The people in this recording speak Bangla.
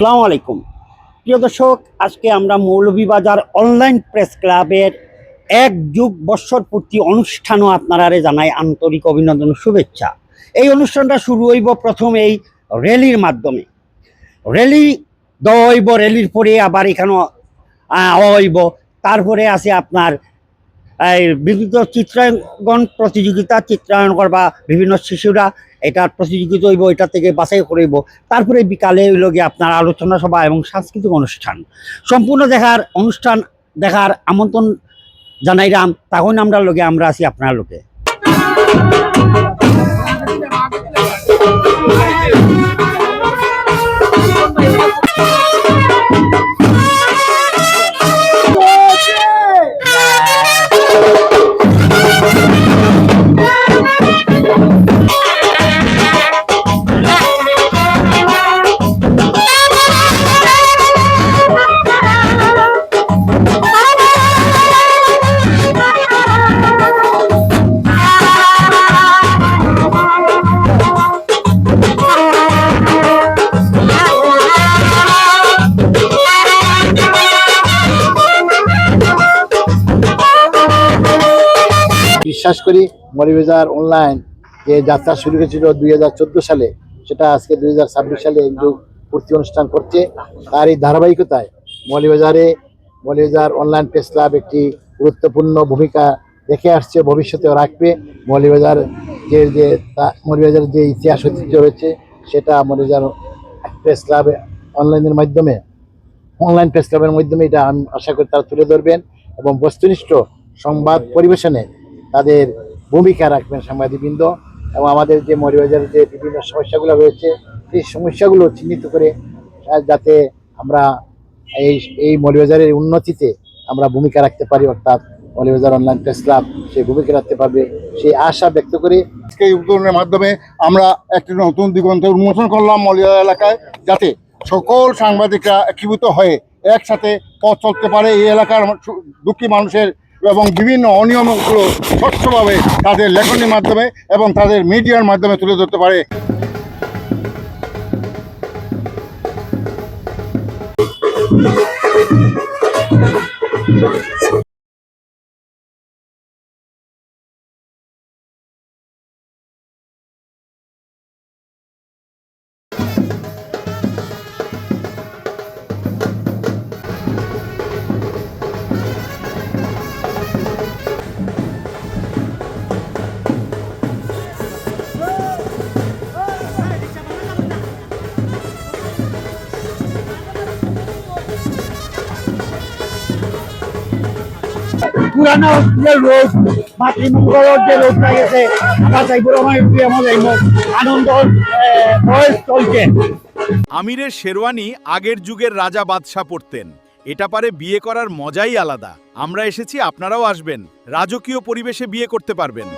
আসসালামু আলাইকুম প্রিয় দর্শক, আজকে আমরা মৌলভীবাজার অনলাইন প্রেস ক্লাবের এক যুগ বৎসর পূর্তি অনুষ্ঠানও আপনারা জানাই আন্তরিক অভিনন্দন শুভেচ্ছা। এই অনুষ্ঠানটা শুরু হইব প্রথম এই র্যালির মাধ্যমে। র্যালি দইব, র্যালির পরে আবার এখানে হইব। তারপরে আছে আপনার এই বিভিন্ন চিত্রাঙ্কন প্রতিযোগিতা, চিত্রায়ন করবা বিভিন্ন শিশুরা এটার প্রতিযোগিতা হইব, এটা থেকে বাছাই করিব। তারপরে বিকালে হইল গিয়ে আপনার আলোচনা সভা এবং সাংস্কৃতিক অনুষ্ঠান। সম্পূর্ণ অনুষ্ঠান দেখার আমন্ত্রণ জানাইলাম। তখন আমরা লোকে আমরা আছি আপনার লোকে। বিশ্বাস করি মৌলভীবাজার অনলাইন যে যাত্রা শুরু হয়েছিল 2014 সালে, সেটা আজকে 2026 সালে একটু পূর্তি অনুষ্ঠান করছে। তার এই ধারাবাহিকতায় মৌলভীবাজার অনলাইন প্রেস ক্লাব একটি গুরুত্বপূর্ণ ভূমিকা রেখে আসছে, ভবিষ্যতেও রাখবে। মৌলভীবাজারের যে ইতিহাস ঐতিহ্য রয়েছে সেটা Moulvibazar press club online press ক্লাবের মাধ্যমে এটা আমি আশা করি তারা তুলে ধরবেন এবং বস্তুনিষ্ঠ সংবাদ পরিবেশনে তাদের ভূমিকা রাখবেন সাংবাদিকবৃন্দ। এবং আমাদের যে মৌলভীবাজারের যে বিভিন্ন সমস্যাগুলো রয়েছে সেই সমস্যাগুলো চিহ্নিত করে যাতে আমরা এই মৌলভীবাজারের উন্নতিতে আমরা ভূমিকা রাখতে পারি, অর্থাৎ মৌলভীবাজার অনলাইন প্রেস ক্লাব সেই ভূমিকা রাখতে পারবে সেই আশা ব্যক্ত করে আজকে এই উদ্যোগের মাধ্যমে আমরা একটি নতুন দিগন্তের উন্মোচন করলাম মৌলভীবাজার এলাকায়, যাতে সকল সাংবাদিকরা একীভূত হয়ে একসাথে পথ চলতে পারে। এই এলাকার দুঃখী মানুষের এবং বিভিন্ন অনিয়মগুলো স্বচ্ছভাবে তাদের লেখনীর মাধ্যমে এবং তাদের মিডিয়ার মাধ্যমে তুলে ধরতে পারে। পুরানো যে রোড মাতৃমঙ্গলের যে রোডটা গেছে যাইব আনন্দ চলছে। আমিরের শেরওয়ানি আগের যুগের রাজা বাদশাহ পরতেন। এটা পারে বিয়ে করার মজাই আলাদা। আমরা এসেছি, আপনারাও আসবেন, রাজকীয় পরিবেশে বিয়ে করতে পারবেন।